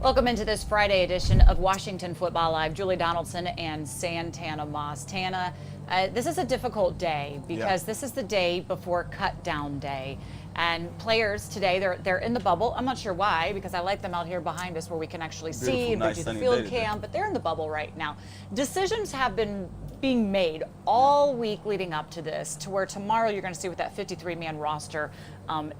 Welcome into this Friday edition of Washington Football Live. Julie Donaldson and Santana Moss. Tana, this is a difficult day because this is the day before cut down day. And players today, they're in the bubble. I'm not sure why, because I like them out here behind us where we can actually see and do the field cam, but they're in the bubble right now. Decisions have been being made all week leading up to this, to where tomorrow you're going to see what that 53-man roster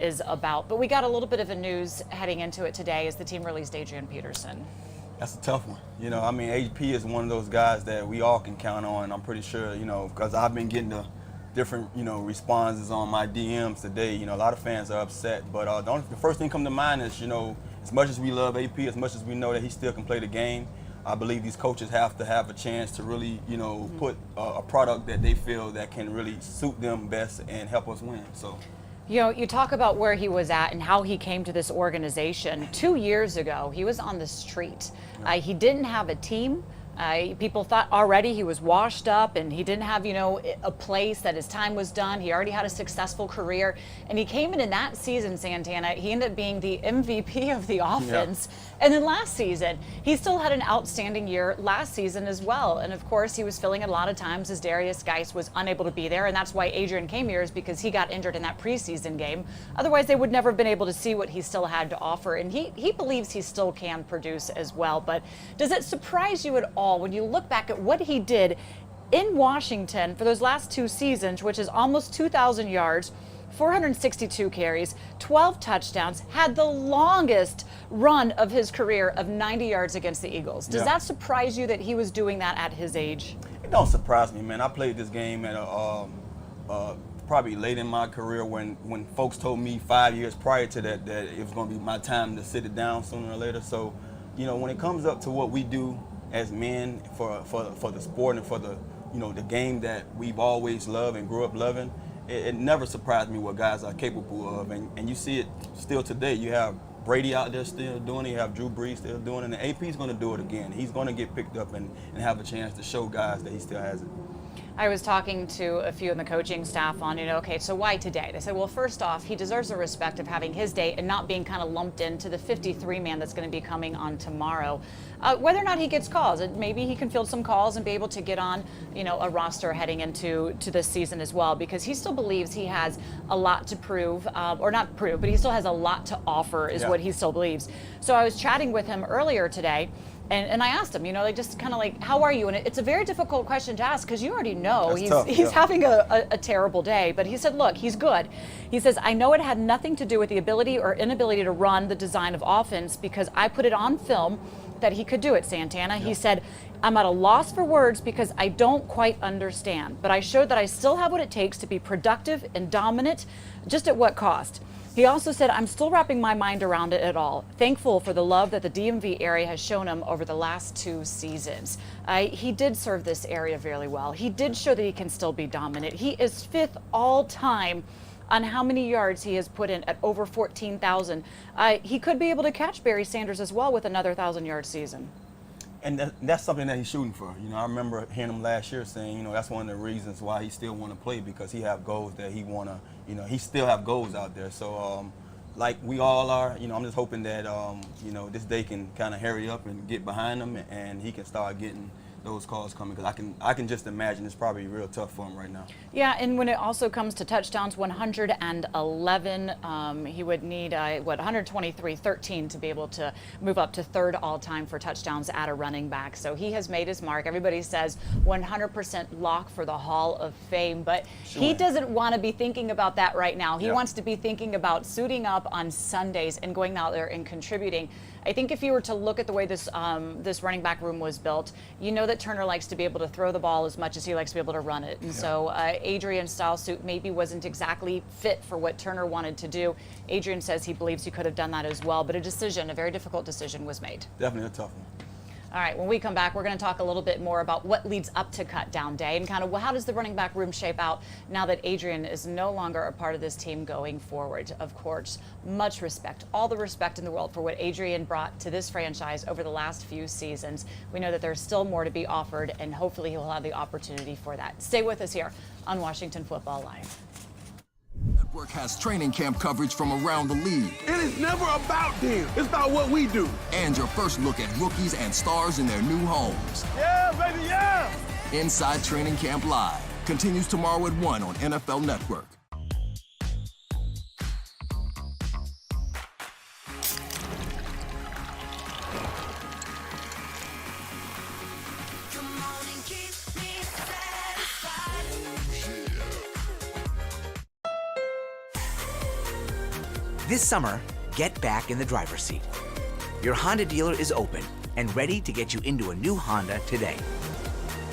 is about. But we got a little bit of a news heading into it today as the team released Adrian Peterson. That's a tough one. You know, I mean, AP is one of those guys that we all can count on. I'm pretty sure, you know, because I've been getting the different, you know, responses on my DMs today. You know, a lot of fans are upset. But the first thing come to mind is, you know, as much as we love AP, as much as we know that he still can play the game, I believe these coaches have to have a chance to really, you know, put a product that they feel that can really suit them best and help us win. So, you know, you talk about where he was at and how he came to this organization. 2 years ago, he was on the street. He didn't have a team. People thought already he was washed up and he didn't have, you know, a place, that his time was done. He already had a successful career. And he came in that season, Santana, he ended up being the MVP of the offense. Yeah. And then last season, he still had an outstanding year last season as well. And of course, he was filling it a lot of times as Darius Geis was unable to be there. And that's why Adrian came here, is because he got injured in that preseason game. Otherwise, they would never have been able to see what he still had to offer. And he believes he still can produce as well. But does it surprise you at all when you look back at what he did in Washington for those last 2 seasons, which is almost 2,000 yards, 462 carries, 12 touchdowns, had the longest run of his career of 90 yards against the Eagles? Does that surprise you that he was doing that at his age? It don't surprise me, man. I played this game at probably late in my career when folks told me 5 years prior to that it was going to be my time to sit it down sooner or later. So, you know, when it comes up to what we do as men for the sport and for the, you know, the game that we've always loved and grew up loving, it never surprised me what guys are capable of. And you see it still today. You have Brady out there still doing it. You have Drew Brees still doing it. And AP's going to do it again. He's going to get picked up and have a chance to show guys that he still has it. I was talking to a few in the coaching staff on, you know, okay, so why today? They said, well, first off, he deserves the respect of having his day and not being kind of lumped into the 53-man that's going to be coming on tomorrow. Whether or not he gets calls, and maybe he can field some calls and be able to get on, you know, a roster heading into this season as well, because he still believes he has a lot to prove, or not prove, but he still has a lot to offer is what he still believes. So I was chatting with him earlier today. And I asked him, you know, like, just kind of like, how are you? And it's a very difficult question to ask because you already know he's having a terrible day. But he said, look, he's good. He says, I know it had nothing to do with the ability or inability to run the design of offense because I put it on film that he could do it, Santana. He said, I'm at a loss for words because I don't quite understand. But I showed that I still have what it takes to be productive and dominant, just at what cost? He also said, I'm still wrapping my mind around it at all. Thankful for the love that the DMV area has shown him over the last 2 seasons. He did serve this area very well. He did show that he can still be dominant. He is 5th all time on how many yards he has put in at over 14,000. He could be able to catch Barry Sanders as well with another 1,000-yard season. And that's something that he's shooting for. You know, I remember hearing him last year saying, you know, that's one of the reasons why he still want to play, because he have goals that he want to, you know, he still have goals out there. So, like we all are, you know, I'm just hoping that, you know, this day can kind of hurry up and get behind him and he can start getting those calls coming, because I can just imagine it's probably real tough for him right now. Yeah, and when it also comes to touchdowns, 111. He would need 123-13 to be able to move up to 3rd all time for touchdowns at a running back. So he has made his mark. Everybody says 100% lock for the Hall of Fame, but he doesn't want to be thinking about that right now. He wants to be thinking about suiting up on Sundays and going out there and contributing. I think if you were to look at the way this running back room was built, you know that Turner likes to be able to throw the ball as much as he likes to be able to run it. And so Adrian's style suit maybe wasn't exactly fit for what Turner wanted to do. Adrian says he believes he could have done that as well, but a very difficult decision was made. Definitely a tough one. All right, when we come back, we're going to talk a little bit more about what leads up to cut down day and kind of how does the running back room shape out now that Adrian is no longer a part of this team going forward. Of course, much respect, all the respect in the world for what Adrian brought to this franchise over the last few seasons. We know that there's still more to be offered, and hopefully he'll have the opportunity for that. Stay with us here on Washington Football Live. Network has training camp coverage from around the league. It is never about them. It's about what we do. And your first look at rookies and stars in their new homes. Yeah, baby, yeah! Inside Training Camp Live continues tomorrow at 1 on NFL Network. This summer, get back in the driver's seat. Your Honda dealer is open and ready to get you into a new Honda today.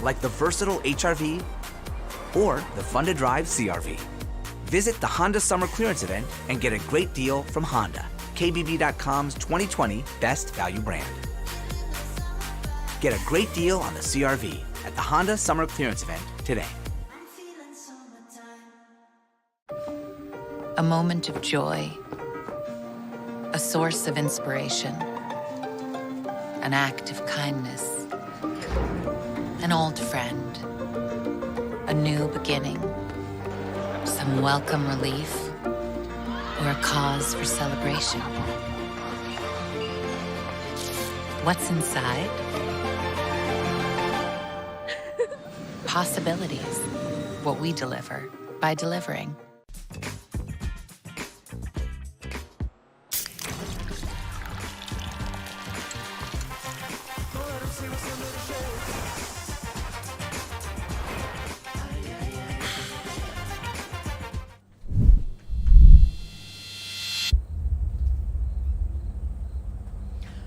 Like the versatile HR-V or the fun-to-drive CR-V. Visit the Honda Summer Clearance Event and get a great deal from Honda, KBB.com's 2020 Best Value Brand. Get a great deal on the CR-V at the Honda Summer Clearance Event today. A moment of joy, a source of inspiration, an act of kindness, an old friend, a new beginning, some welcome relief, or a cause for celebration. What's inside? Possibilities. What we deliver by delivering.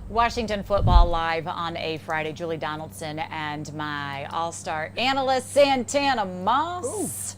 Washington Football Live on a Friday. Julie Donaldson and my all-star analyst, Santana Moss.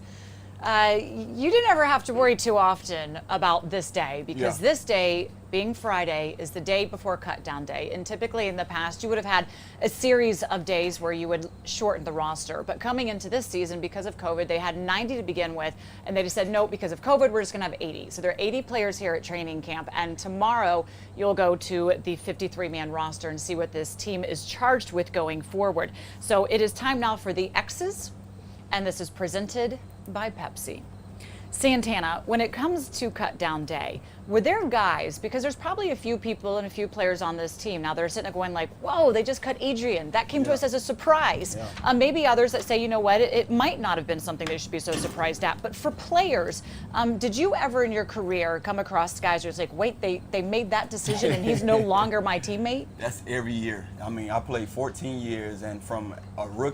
You didn't ever have to worry too often about this day because this day, being Friday, is the day before cut down day. And typically in the past, you would have had a series of days where you would shorten the roster. But coming into this season, because of COVID, they had 90 to begin with. And they just said, no, because of COVID, we're just going to have 80. So there are 80 players here at training camp. And tomorrow, you'll go to the 53-man roster and see what this team is charged with going forward. So it is time now for the X's. And this is presented by Pepsi. Santana, when it comes to cut down day, were there guys, because there's probably a few people and a few players on this team now that are sitting there going like, whoa, they just cut Adrian. That came to us as a surprise. Maybe others that say, you know what, it might not have been something they should be so surprised at. But for players, did you ever in your career come across guys who's like, wait, they made that decision and he's no longer my teammate? That's every year. I mean, I played 14 years, and from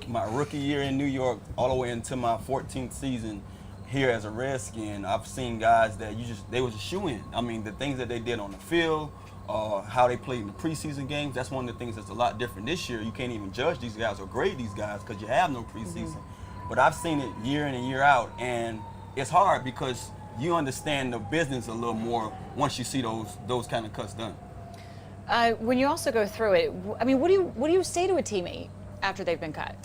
my rookie year in New York all the way into my 14th season here as a Redskin, I've seen guys that they was a shoo-in. I mean, the things that they did on the field, how they played in the preseason games, that's one of the things that's a lot different this year. You can't even judge these guys or grade these guys because you have no preseason. But I've seen it year in and year out, and it's hard because you understand the business a little more once you see those kind of cuts done. When you also go through it, I mean, what do you say to a teammate after they've been cut?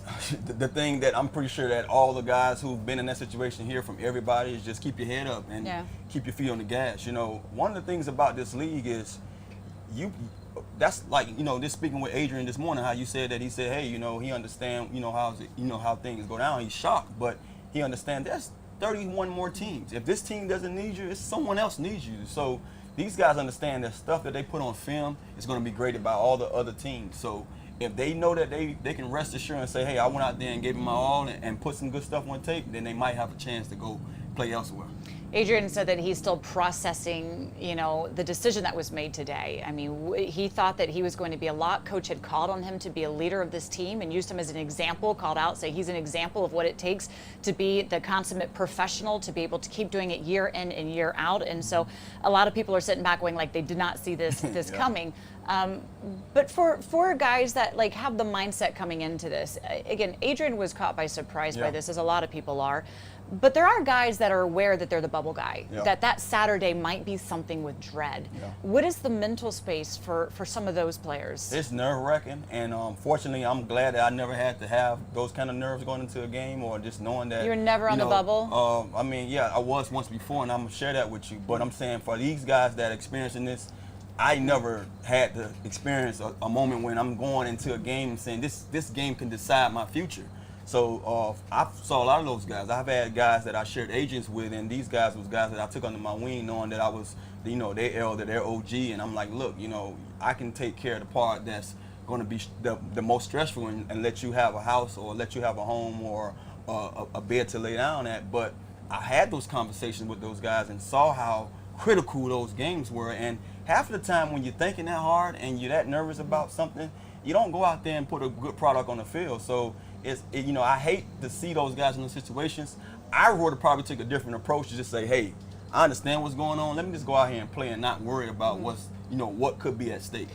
The thing that I'm pretty sure that all the guys who've been in that situation hear from everybody is just keep your head up and keep your feet on the gas. You know, one of the things about this league is that's like, you know, just speaking with Adrian this morning, how you said that he said, hey, you know, he understand, you know, how things go down. He's shocked, but he understands there's 31 more teams. If this team doesn't need you, it's someone else needs you. So these guys understand that stuff that they put on film is going to be graded by all the other teams. So if they know that they can rest assured and say, hey, I went out there and gave it my all and put some good stuff on tape, then they might have a chance to go play elsewhere. Adrian said that he's still processing, you know, the decision that was made today. I mean, he thought that he was going to be a lot. Coach had called on him to be a leader of this team and used him as an example, called out, say he's an example of what it takes to be the consummate professional, to be able to keep doing it year in and year out. And so a lot of people are sitting back going like they did not see this coming. But for guys that like have the mindset coming into this, again, Adrian was caught by surprise by this, as a lot of people are. But there are guys that are aware that they're the bubble guy, that Saturday might be something with dread. What is the mental space for some of those players? It's nerve-wracking, and fortunately, I'm glad that I never had to have those kind of nerves going into a game, or just knowing that. You were never on the bubble? I mean, yeah, I was once before, and I'm going to share that with you. But I'm saying for these guys that are experiencing this, I never had to experience a moment when I'm going into a game and saying this game can decide my future. So I saw a lot of those guys. I've had guys that I shared agents with, and these guys was guys that I took under my wing, knowing that I was, their elder, their OG, and I'm like, look, I can take care of the part that's going to be the most stressful and let you have a house or let you have a home or a bed to lay down at. But I had those conversations with those guys and saw how critical those games were. And half of the time when you're thinking that hard and you're that nervous about something, you don't go out there and put a good product on the field. So I hate to see those guys in those situations. I would have probably took a different approach to just say, hey, I understand what's going on. Let me just go out here and play and not worry about what could be at stake.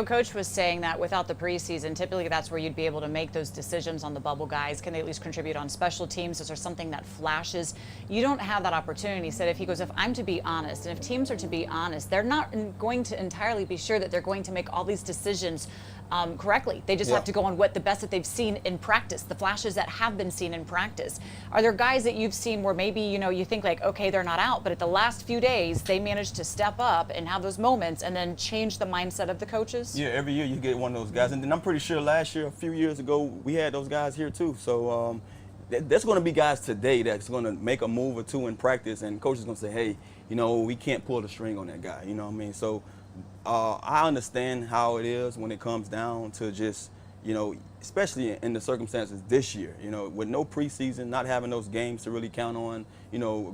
Coach was saying that without the preseason, typically that's where you'd be able to make those decisions on the bubble guys. Can they at least contribute on special teams? Is there something that flashes? You don't have that opportunity. He said, if I'm to be honest, and if teams are to be honest, they're not going to entirely be sure that they're going to make all these decisions correctly. They just have to go on what the best that they've seen in practice, the flashes that have been seen in practice. Are there guys that you've seen where maybe, you think like, okay, they're not out, but at the last few days, they managed to step up and have those moments and then change the mindset of the coaches? Yeah, every year you get one of those guys. And then I'm pretty sure last year, a few years ago, we had those guys here too. So there's going to be guys today that's going to make a move or two in practice, and coach is going to say, hey, we can't pull the string on that guy. You know what I mean? So I understand how it is when it comes down to just, especially in the circumstances this year, with no preseason, not having those games to really count on,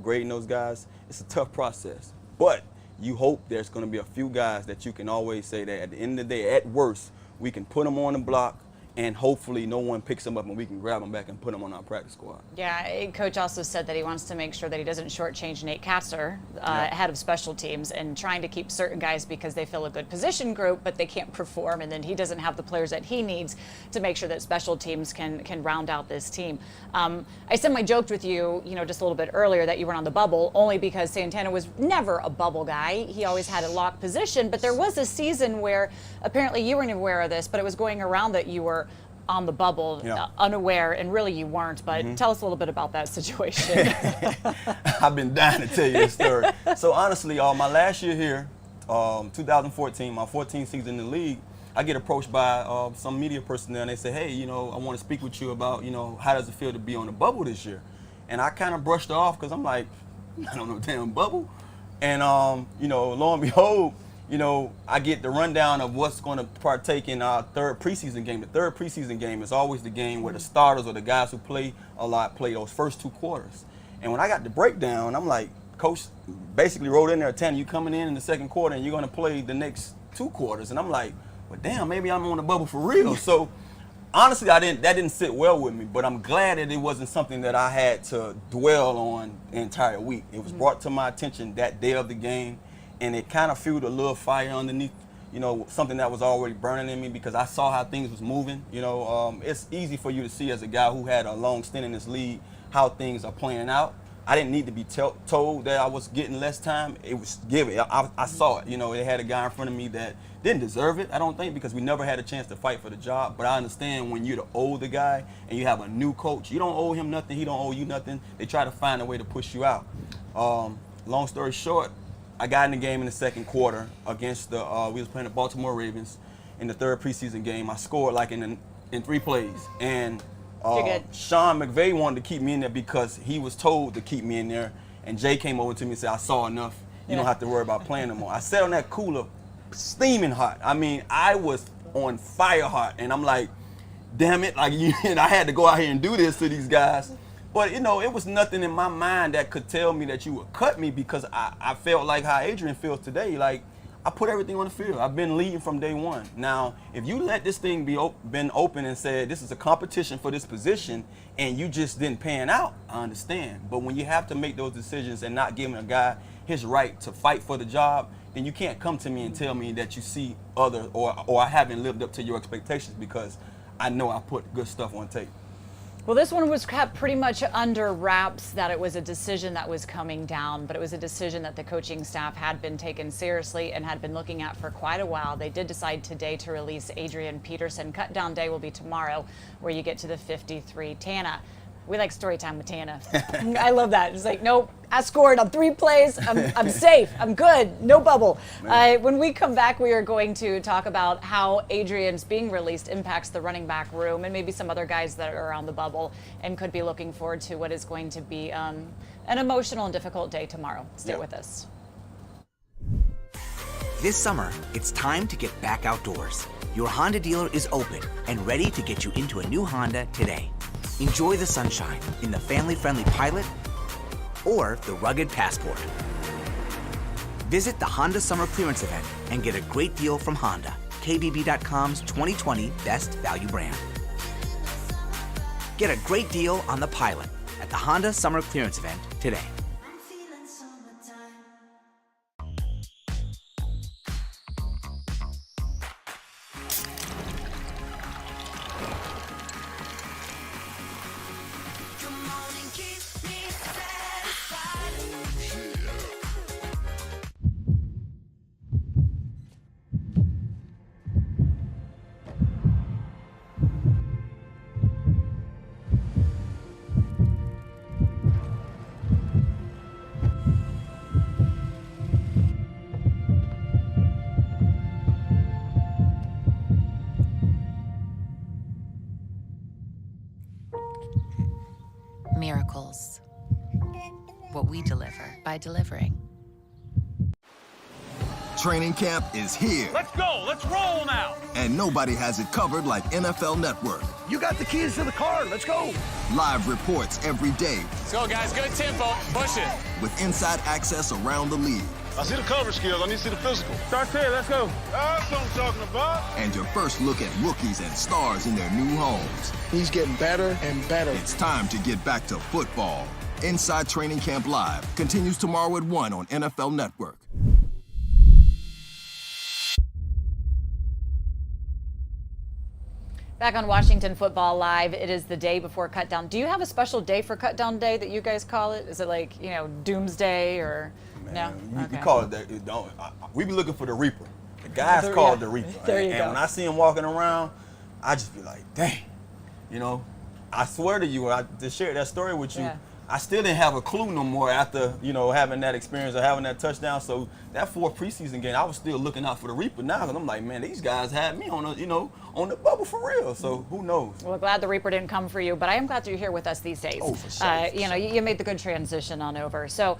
grading those guys. It's a tough process. But you hope there's going to be a few guys that you can always say that at the end of the day, at worst, we can put them on the block, and hopefully no one picks them up and we can grab them back and put them on our practice squad. Yeah, Coach also said that he wants to make sure that he doesn't shortchange Nate Katzer, head of special teams, and trying to keep certain guys because they fill a good position group, but they can't perform, and then he doesn't have the players that he needs to make sure that special teams can round out this team. I joked with you, just a little bit earlier that you weren't on the bubble, only because Santana was never a bubble guy. He always had a locked position, but there was a season where apparently you weren't aware of this, but it was going around that you were on the bubble, unaware, and really you weren't, but tell us a little bit about that situation. I've been dying to tell you this story. So honestly, my last year here, 2014, my 14th season in the league, I get approached by some media personnel, and they say, hey, I want to speak with you about, how does it feel to be on the bubble this year? And I kind of brushed it off because I'm like, I don't know, damn bubble. And, lo and behold, I get the rundown of what's going to partake in our third preseason game. The third preseason game is always the game where the starters or the guys who play a lot play those first 2 quarters. And when I got the breakdown, I'm like, Coach basically wrote in there, Tanner, you coming in the second quarter and you're going to play the next 2 quarters. And I'm like, well, damn, maybe I'm on the bubble for real. So honestly, that didn't sit well with me, but I'm glad that it wasn't something that I had to dwell on the entire week. It was brought to my attention that day of the game. And it kind of fueled a little fire underneath, something that was already burning in me because I saw how things was moving. It's easy for you to see as a guy who had a long stint in this league how things are playing out. I didn't need to be told that I was getting less time. It was given. I saw it. They had a guy in front of me that didn't deserve it, I don't think, because we never had a chance to fight for the job. But I understand when you're the older guy and you have a new coach, you don't owe him nothing, he don't owe you nothing. They try to find a way to push you out. Long story short, I got in the game in the second quarter against we was playing the Baltimore Ravens in the third preseason game. I scored like in 3 plays. And Sean McVay wanted to keep me in there because he was told to keep me in there. And Jay came over to me and said, I saw enough. You don't have to worry about playing no more. I sat on that cooler steaming hot. I mean, I was on fire hot. And I'm like, damn it. And I had to go out here and do this to these guys. But, it was nothing in my mind that could tell me that you would cut me because I felt like how Adrian feels today. Like, I put everything on the field. I've been leading from day one. Now, if you let this thing been open and said this is a competition for this position and you just didn't pan out, I understand. But when you have to make those decisions and not giving a guy his right to fight for the job, then you can't come to me and tell me that you see other or I haven't lived up to your expectations because I know I put good stuff on tape. Well, this one was kept pretty much under wraps that it was a decision that was coming down, but it was a decision that the coaching staff had been taken seriously and had been looking at for quite a while. They did decide today to release Adrian Peterson. Cut down day will be tomorrow, where you get to the 53. Tana, We like story time with Tana. I love that. It's like, nope, I scored on 3 plays. I'm safe. I'm good. No bubble. When we come back, we are going to talk about how Adrian's being released impacts the running back room and maybe some other guys that are on the bubble and could be looking forward to what is going to be an emotional and difficult day tomorrow. Stay with us. This summer, it's time to get back outdoors. Your Honda dealer is open and ready to get you into a new Honda today. Enjoy the sunshine in the family-friendly Pilot or the rugged Passport. Visit the Honda Summer Clearance Event and get a great deal from Honda, KBB.com's 2020 Best Value Brand. Get a great deal on the Pilot at the Honda Summer Clearance Event today. Miracles. What we deliver by delivering. Training camp is here, Let's go. Let's roll now. and nobody has it covered like NFL Network. You got the keys to the car. Let's go. Live reports every day Let's go, guys. Good tempo. Push it. with inside access around the league. I see the cover skills. I need to see the physical. Start there. Let's go. That's what I'm talking about. And your first look at rookies and stars in their new homes. He's getting better and better. It's time to get back to football. Inside Training Camp Live continues tomorrow at 1 on NFL Network. Back on Washington Football Live, it is the day before Cutdown. Do you have a special day for Cutdown Day that you guys call it? Is it like, Doomsday or no? We call it that. We be looking for the Reaper. The guys call it the Reaper. There you and go. when I see him walking around, I just be like, dang. I swear to you, I just shared that story with you. Yeah. I still didn't have a clue no more after, having that experience or having that touchdown. So that 4th preseason game, I was still looking out for the Reaper now because I'm like, man, these guys had me on the bubble for real. So who knows? Well, glad the Reaper didn't come for you, but I am glad that you're here with us these days. Oh, for sure. You made the good transition on over. So,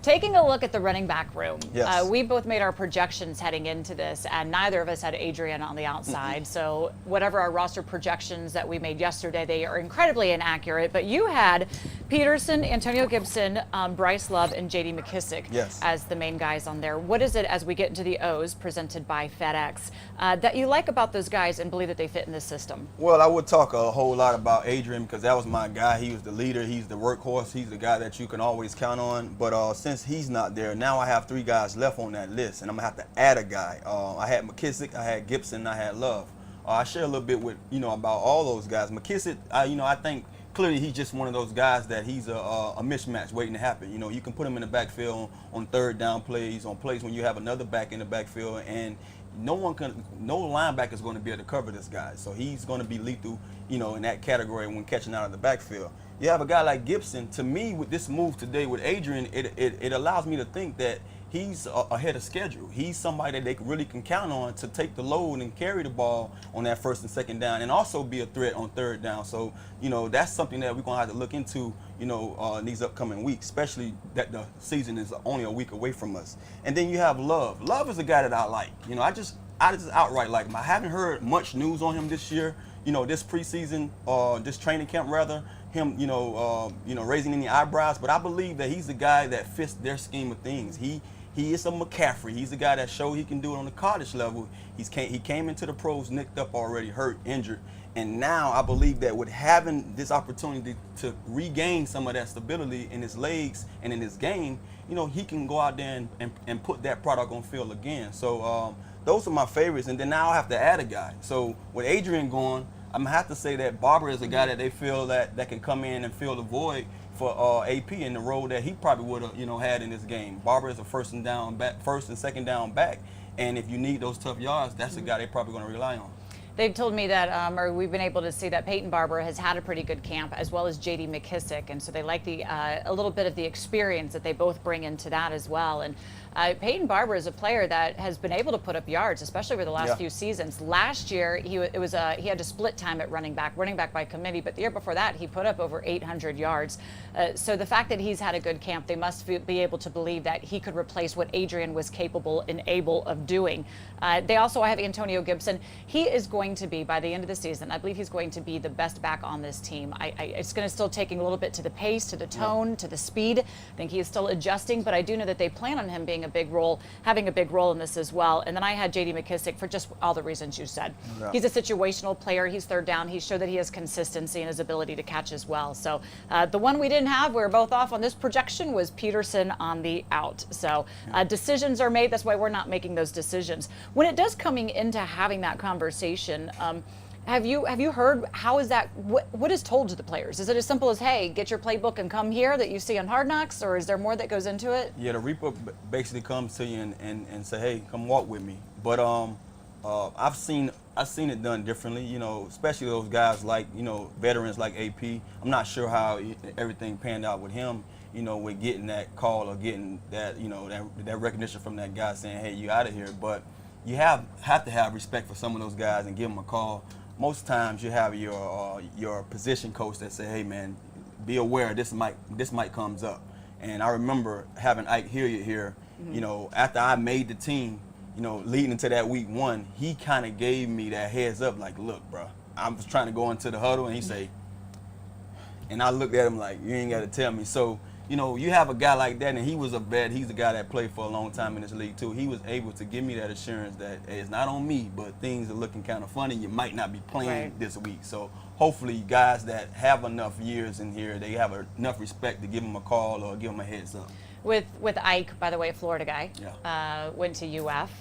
taking a look at the running back room, Yes. we both made our projections heading into this, and neither of us had Adrian on the outside. So, whatever our roster projections that we made yesterday, they are incredibly inaccurate. But you had Peterson, Antonio Gibson, Bryce Love, and J.D. McKissick Yes. as the main guys on there. What is it, as we get into the O's presented by FedEx, that you like about those guys and believe that they fit in this system? Well, I would talk a whole lot about Adrian because that was my guy. He was the leader. He's the workhorse. He's the guy that you can always count on. But since he's not there, now I have 3 guys left on that list, and I'm going to have to add a guy. I had McKissick, I had Gibson, I had Love. I share a little bit with, about all those guys. McKissick, I think clearly he's just one of those guys that he's a mismatch waiting to happen. You can put him in the backfield on 3rd down plays, on plays when you have another back in the backfield, and no linebacker is going to be able to cover this guy. So he's going to be lethal, in that category when catching out of the backfield. You have a guy like Gibson. To me, with this move today with Adrian, it allows me to think that he's ahead of schedule. He's somebody that they really can count on to take the load and carry the ball on that 1st and 2nd down, and also be a threat on 3rd down. So, that's something that we're going to have to look into, in these upcoming weeks, especially that the season is only a week away from us. And then you have Love. Love is a guy that I like. I just outright like him. I haven't heard much news on him this year. This preseason, this training camp rather, him, raising any eyebrows. But I believe that he's the guy that fits their scheme of things. He is a McCaffrey. He's the guy that showed he can do it on the college level. He came into the pros nicked up already, hurt, injured. And now I believe that with having this opportunity to regain some of that stability in his legs and in his game, he can go out there and put that product on field again. So those are my favorites. And then now I have to add a guy. So with Adrian going, I'm going to have to say that Barber is a guy that they feel that can come in and fill the void for AP in the role that he probably would have, had in this game. Barber is a 1st and 2nd down back. And if you need those tough yards, that's the guy they're probably going to rely on. They've told me that, or we've been able to see that Peyton Barber has had a pretty good camp, as well as J.D. McKissick, and so they like a little bit of the experience that they both bring into that as well. And Peyton Barber is a player that has been able to put up yards, especially over the last few seasons. Last year, he had to split time at running back by committee, but the year before that, he put up over 800 yards. So the fact that he's had a good camp, they must be able to believe that he could replace what Adrian was capable and able of doing. They also have Antonio Gibson. He is going to be, by the end of the season, I believe he's going to be the best back on this team. It's going to still taking a little bit to the pace, to the tone, to the speed. I think he is still adjusting, but I do know that they plan on him being having a big role in this as well. And then I had J.D. McKissick for just all the reasons you said. Yeah. He's a situational player. He's third down. He showed that he has consistency and his ability to catch as well. So the one we didn't have, we were both off on this projection, was Peterson on the out. So decisions are made. That's why we're not making those decisions. When it does coming into having that conversation, have you heard how is that? What is told to the players? Is it as simple as, hey, get your playbook and come here that you see on Hard Knocks, or is there more that goes into it? Yeah, the Reaper basically comes to you and say, hey, come walk with me. But I've seen it done differently. You know, especially those guys like, you know, veterans like AP. I'm not sure how everything panned out with him. You know, with getting that call or getting that, you know, that recognition from that guy saying, hey, you out of here. But you have to have respect for some of those guys and give them a call. Most times you have your position coach that say, hey man, be aware this might comes up. And I remember having Ike Hilliard here, you know, after I made the team, you know, leading into that week 1, he kind of gave me that heads up, like, look, bro, I was trying to go into the huddle, and he say, and I looked at him like, you ain't got to tell me. So, you know, you have a guy like that, and he was a vet. He's a guy that played for a long time in this league too. He was able to give me that assurance that hey, it's not on me, but things are looking kind of funny. You might not be playing this week. So hopefully guys that have enough years in here, they have enough respect to give him a call or give him a heads up. With Ike, by the way, a Florida guy, yeah. Went to UF,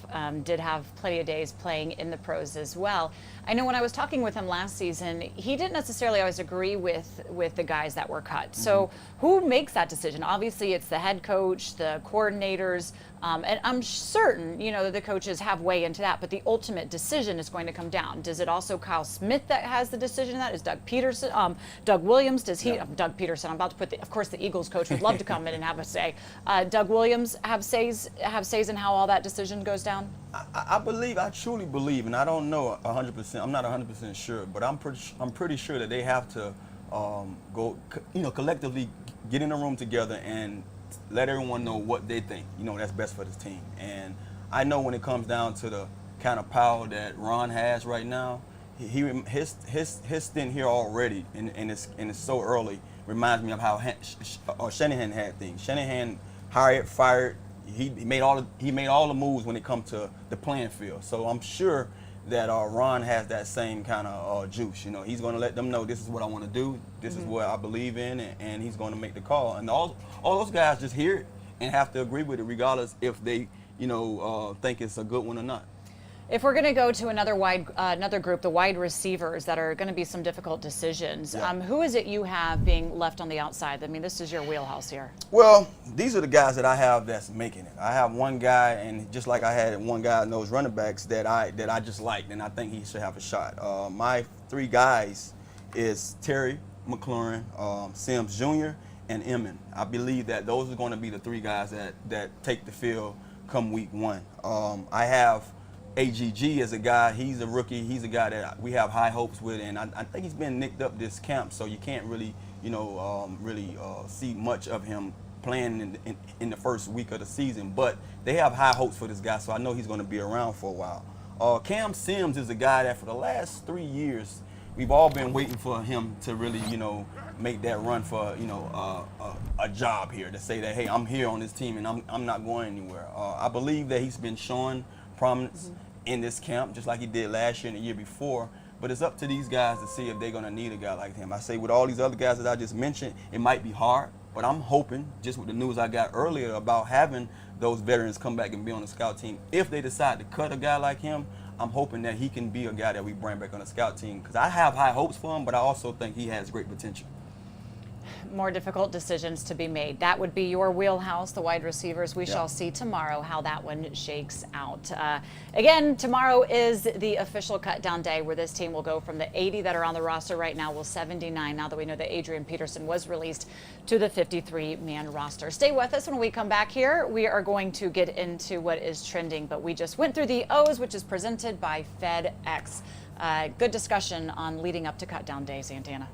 did have plenty of days playing in the pros as well. I know when I was talking with him last season, he didn't necessarily always agree with the guys that were cut. So who makes that decision? Obviously, it's the head coach, the coordinators, and I'm certain, you know, that the coaches have way into that, but the ultimate decision is going to come down. Does it also Kyle Smith that has the decision in that? Is Doug Peterson, Doug Williams, does he, Doug Peterson, I'm about to put of course the Eagles coach would love to come in and have a say. Doug Williams have says in how all that decision goes down? I truly believe, and I don't know 100%, I'm not 100% sure, but I'm pretty sure that they have to go, you know, collectively get in a room together and let everyone know what they think, you know, that's best for this team. And I know when it comes down to the kind of power that Ron has right now, his stint here already, and it's so early, reminds me of how Shanahan had things. Shanahan hired, fired. He made all the moves when it comes to the playing field. So I'm sure that Ron has that same kind of juice. You know, he's going to let them know this is what I want to do, this is what I believe in, and he's going to make the call. And all those guys just hear it and have to agree with it, regardless if they, you know, think it's a good one or not. If we're going to go to another group, the wide receivers, that are going to be some difficult decisions, who is it you have being left on the outside? I mean, this is your wheelhouse here. Well, these are the guys that I have that's making it. I have one guy, and just like I had one guy in those running backs that I just liked, and I think he should have a shot. My 3 guys is Terry McLaurin, Sims Jr., and Emmon. I believe that those are going to be the 3 guys that take the field come week 1. I have AGG as a guy, he's a rookie, he's a guy that we have high hopes with, and I think he's been nicked up this camp, so you can't really, you know, see much of him playing in the first week of the season, but they have high hopes for this guy, so I know he's going to be around for a while. Cam Sims is a guy that for the last 3 years, we've all been waiting for him to really, you know, make that run for, you know, a job here, to say that, hey, I'm here on this team and I'm not going anywhere. I believe that he's been showing prominence in this camp, just like he did last year and the year before. But it's up to these guys to see if they're going to need a guy like him. I say with all these other guys that I just mentioned, it might be hard, but I'm hoping, just with the news I got earlier about having those veterans come back and be on the scout team, if they decide to cut a guy like him, I'm hoping that he can be a guy that we bring back on the scout team, because I have high hopes for him, but I also think he has great potential. more difficult decisions to be made. That would be your wheelhouse, the wide receivers. We shall see tomorrow how that one shakes out. Again, tomorrow is the official cut down day where this team will go from the 80 that are on the roster right now, will 79 now that we know that Adrian Peterson was released, to the 53-man roster. Stay with us. When we come back here, we are going to get into what is trending, but we just went through the O's, which is presented by FedEx. Good discussion on leading up to cut down day, Santana.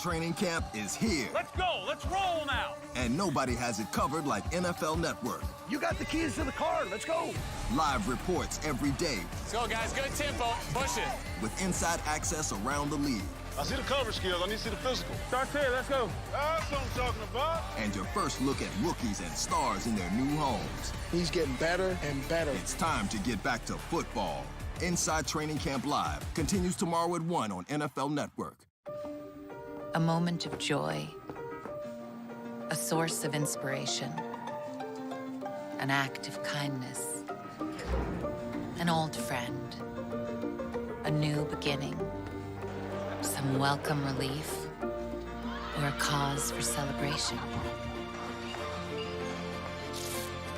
Training camp is here, Let's go. Let's roll now. and nobody has it covered like NFL Network. You got the keys to the car. Let's go. Live reports every day Let's go, guys. Good tempo. Push it. with inside access around the league. I see the cover skills. I need to see the physical. Start here. Let's go. That's what I'm talking about. And your first look at rookies and stars in their new homes. He's getting better and better. It's time to get back to football. Inside Training Camp Live continues tomorrow at 1 on NFL Network. A moment of joy, a source of inspiration, an act of kindness, an old friend, a new beginning, some welcome relief, or a cause for celebration.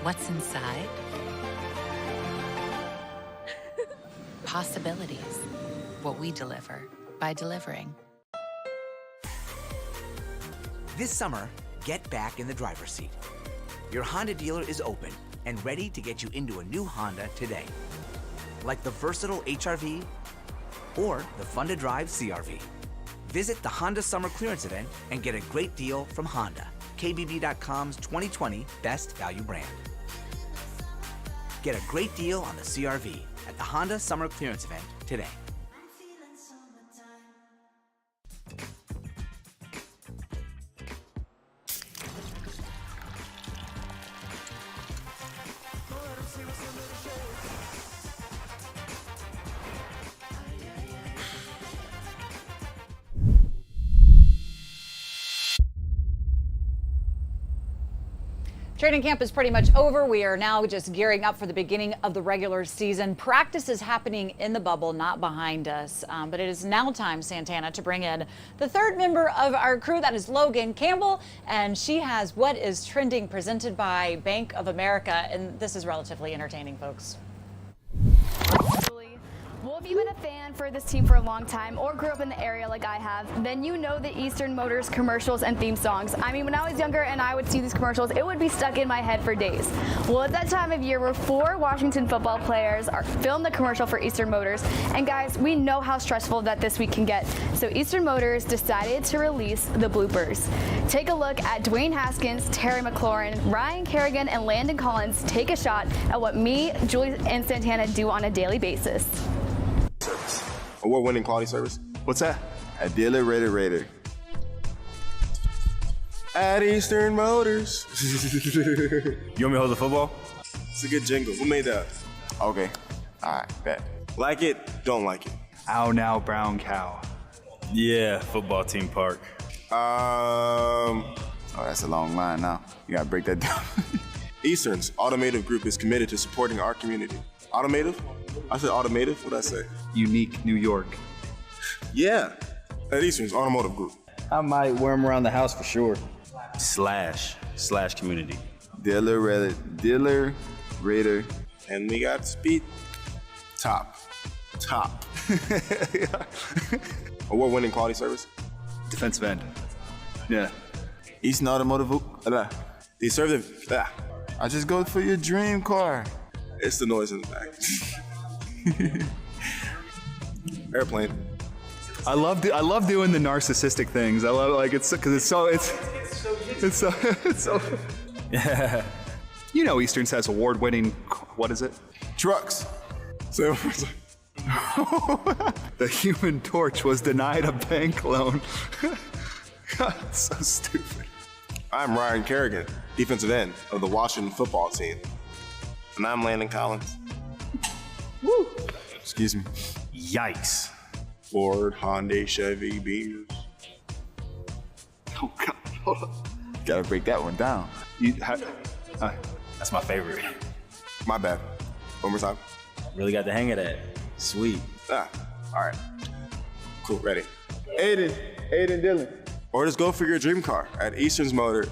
What's inside? Possibilities. What we deliver by delivering. This summer, get back in the driver's seat. Your Honda dealer is open and ready to get you into a new Honda today. Like the versatile HR-V or the fun-to-drive CR-V. Visit the Honda Summer Clearance Event and get a great deal from Honda, KBB.com's 2020 Best Value Brand. Get a great deal on the CR-V at the Honda Summer Clearance Event today. Training camp is pretty much over. We are now just gearing up for the beginning of the regular season. Practice is happening in the bubble, not behind us. But it is now time, Santana, to bring in the third member of our crew. That is Logan Campbell, and she has What is Trending presented by Bank of America. And this is relatively entertaining, folks. Well, if you've been a fan for this team for a long time or grew up in the area like I have, then you know the Eastern Motors commercials and theme songs. I mean, when I was younger and I would see these commercials, it would be stuck in my head for days. Well, it's that time of year where 4 Washington football players are filmed the commercial for Eastern Motors. And guys, we know how stressful that this week can get. So Eastern Motors decided to release the bloopers. Take a look at Dwayne Haskins, Terry McLaurin, Ryan Kerrigan, and Landon Collins take a shot at what me, Julie, and Santana do on a daily basis. Award-winning quality service. What's that? A dealer rated. At Eastern Motors. You want me to hold the football? It's a good jingle. Who made that? Okay. All right, bet. Like it, don't like it. Ow now, brown cow. Yeah, football team park. Oh, that's a long line now. You gotta break that down. Eastern's Automotive Group is committed to supporting our community. Automotive? I said automotive, what'd I say? Unique New York. Yeah, at Eastern's Automotive Group. I might wear them around the house for sure. Slash community. Dealer rater, and we got speed. Top. Award-winning quality service. Defensive end. Yeah. Eastern Automotive Group. They serve the. I just go for your dream car. It's the noise in the back. Airplane. I love doing the narcissistic things. I love because it's so. Yeah. You know, Eastern says award-winning. What is it? Trucks. So. The Human Torch was denied a bank loan. God, it's so stupid. I'm Ryan Kerrigan, defensive end of the Washington football team. And I'm Landon Collins. Woo. Excuse me. Yikes. Ford, Hyundai, Chevy, Beamers. Oh, God. Hold on. Gotta break that one down. That's my favorite. My bad. One more time. Really got the hang of that. Sweet. All right. Cool, ready. Aiden Dillon. Or just go for your dream car at Eastern's Motors.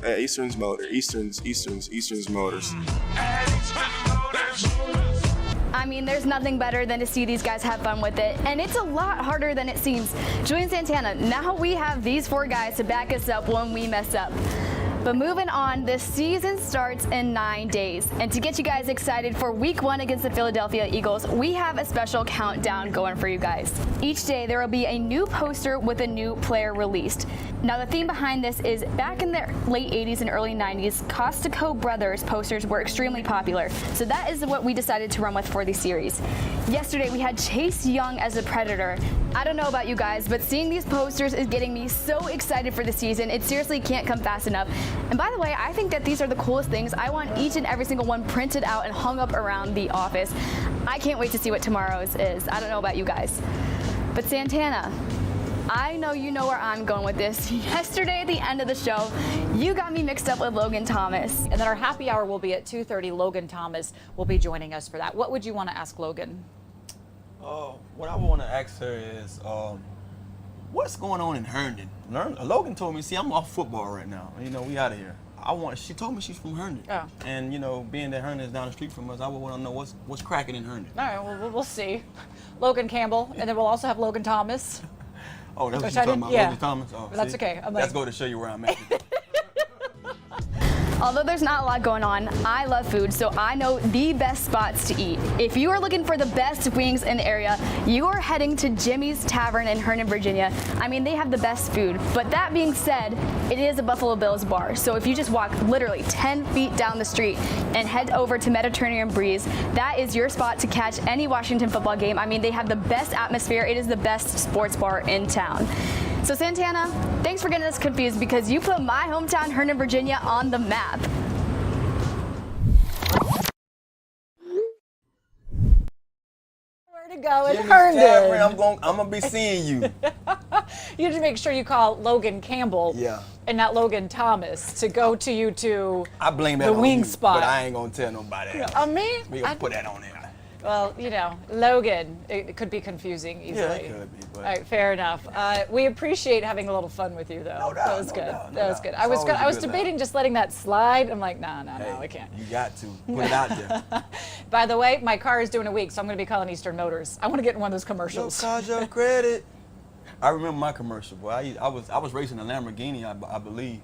I mean, there's nothing better than to see these guys have fun with it, and it's a lot harder than it seems. Julian Santana, now we have these 4 guys to back us up when we mess up. But moving on, the season starts in 9 days. And to get you guys excited for week 1 against the Philadelphia Eagles, we have a special countdown going for you guys. Each day there will be a new poster with a new player released. Now the theme behind this is back in the late 80s and early 90s, Costico Brothers posters were extremely popular. So that is what we decided to run with for the series. Yesterday we had Chase Young as a Predator. I don't know about you guys, but seeing these posters is getting me so excited for the season. It seriously can't come fast enough. And by the way, I think that these are the coolest things. I want each and every single one printed out and hung up around the office. I can't wait to see what tomorrow's is. I don't know about you guys. But Santana, I know you know where I'm going with this. Yesterday at the end of the show, you got me mixed up with Logan Thomas. And then our happy hour will be at 2:30. Logan Thomas will be joining us for that. What would you want to ask Logan? What I want to ask her is, what's going on in Herndon? Logan told me, see, I'm off football right now. You know, we out of here. She told me she's from Herndon. Oh. And, you know, being that Herndon is down the street from us, I would want to know what's cracking in Herndon. All right, well, we'll see. Logan Campbell, and then we'll also have Logan Thomas. Oh, that's what you're talking about, yeah. Logan Thomas? Oh, but that's okay. Let's go to show you where I'm at. Although there's not a lot going on, I love food, so I know the best spots to eat. If you are looking for the best wings in the area, you are heading to Jimmy's Tavern in Herndon, Virginia. I mean, they have the best food. But that being said, it is a Buffalo Bills bar. So if you just walk literally 10 feet down the street and head over to Mediterranean Breeze, that is your spot to catch any Washington football game. I mean, they have the best atmosphere. It is the best sports bar in town. So Santana, thanks for getting us confused because you put my hometown, Herndon, Virginia, on the map. Where to go in Jimmy's Herndon? Tavern, I'm gonna be seeing you. You have to make sure you call Logan Campbell and not Logan Thomas to go to you to I blame that the on wing you, spot. but I ain't gonna tell nobody else. On me? We gonna put that on there. Well, you know, Logan, it could be confusing easily. Yeah, it could be. But All right, fair enough. We appreciate having a little fun with you, though. No doubt, that was no good. doubt, no that was doubt. good. It's I was always a good debating just letting that slide. I'm like, no, I can't. You got to put it out there. By the way, my car is doing a week, so I'm going to be calling Eastern Motors. I want to get in one of those commercials. Charge your credit. I remember my commercial, boy. I was racing a Lamborghini, I believe,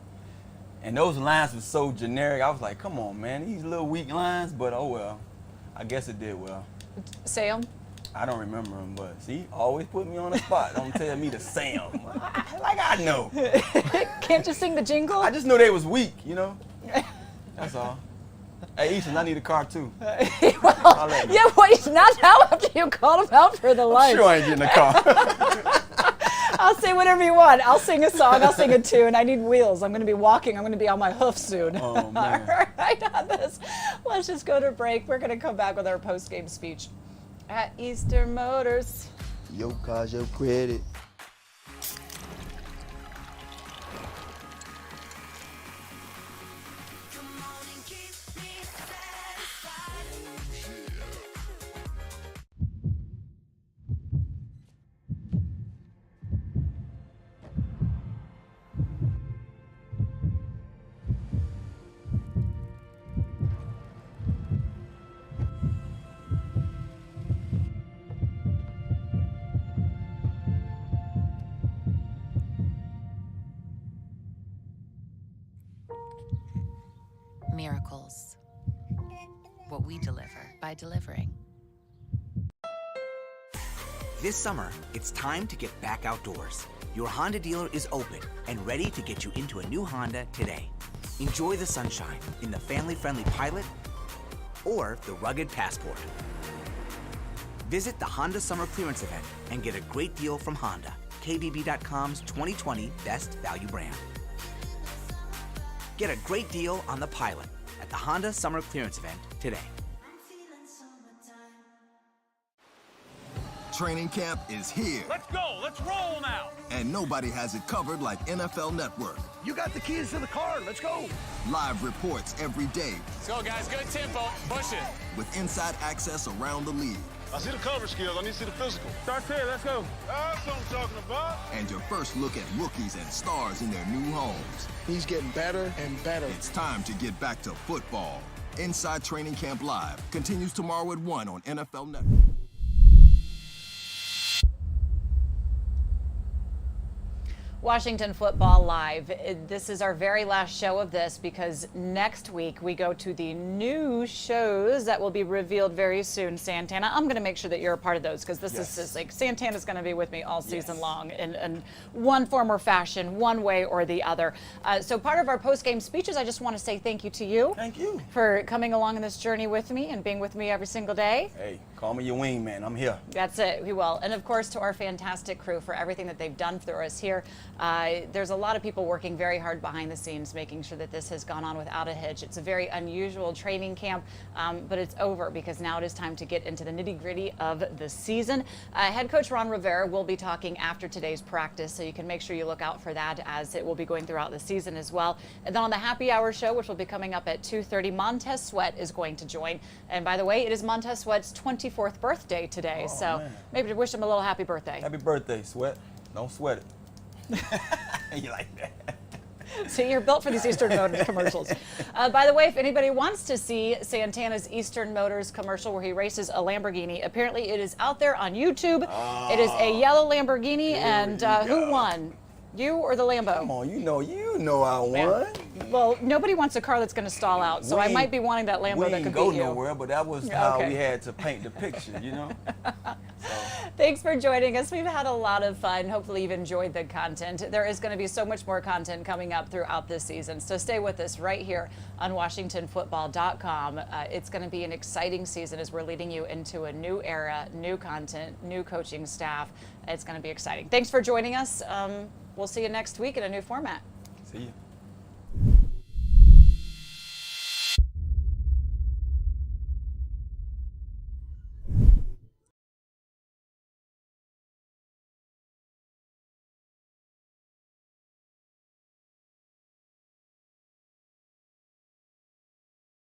and those lines were so generic. I was like, come on, man, these little weak lines, but oh well. I guess it did well. Say them. I don't remember them, but see, always put me on the spot. Don't tell me to say them. Like I know. Can't you sing the jingle? I just knew they was weak, you know. That's all. Hey, Ethan, I need a car too. Well, yeah, wait, not now after you called him out for the life. Sure, I ain't getting a car. I'll say whatever you want. I'll sing a song. I'll sing a tune. I need wheels. I'm going to be walking. I'm going to be on my hoof soon. Oh, man. All right, on this, let's just go to break. We're going to come back with our post-game speech at Eastern Motors. Yo, cause your credit. Miracles. What we deliver by delivering. This summer, it's time to get back outdoors. Your Honda dealer is open and ready to get you into a new Honda today. Enjoy the sunshine in the family-friendly Pilot or the rugged Passport. Visit the Honda Summer Clearance Event and get a great deal from Honda, KBB.com's 2020 Best Value Brand. Get a great deal on the Pilot at the Honda Summer Clearance Event today. Training camp is here. Let's go. Let's roll now. And nobody has it covered like NFL Network. You got the keys to the car. Let's go. Live reports every day Let's go, guys. Good tempo. Push it. with inside access around the league. I see the coverage skills. I need to see the physical. Start here. Let's go. That's what I'm talking about. And your first look at rookies and stars in their new homes. He's getting better and better. It's time to get back to football. Inside Training Camp Live continues tomorrow at 1 on NFL Network. Washington Football Live. This is our very last show of this because next week we go to the new shows that will be revealed very soon. Santana, I'm going to make sure that you're a part of those because this is just like Santana's going to be with me all season long in one form or fashion, one way or the other. So part of our post-game speeches, I just want to say thank you to you. Thank you for coming along in this journey with me and being with me every single day. Hey, call me your wingman. I'm here. That's it. We will. And of course to our fantastic crew for everything that they've done for us here. There's a lot of people working very hard behind the scenes, making sure that this has gone on without a hitch. It's a very unusual training camp, but it's over because now it is time to get into the nitty-gritty of the season. Head coach Ron Rivera will be talking after today's practice, so you can make sure you look out for that as it will be going throughout the season as well. And then on the happy hour show, which will be coming up at 2:30, Montez Sweat is going to join. And by the way, it is Montez Sweat's 24th birthday today, so maybe to wish him a little happy birthday. Happy birthday, Sweat. Don't sweat it. You like that? See, you're built for these Eastern Motors commercials. By the way, if anybody wants to see Santana's Eastern Motors commercial where he races a Lamborghini, apparently it is out there on YouTube. It is a yellow Lamborghini, and who won? You or the Lambo? Come on, you know I won. Yeah. Well, nobody wants a car that's going to stall out, so I might be wanting that Lambo that could beat you. We didn't go nowhere, but that was how we had to paint the picture, you know? Thanks for joining us. We've had a lot of fun. Hopefully you've enjoyed the content. There is going to be so much more content coming up throughout this season, so stay with us right here on WashingtonFootball.com. It's going to be an exciting season as we're leading you into a new era, new content, new coaching staff. It's going to be exciting. Thanks for joining us. We'll see you next week in a new format. See you.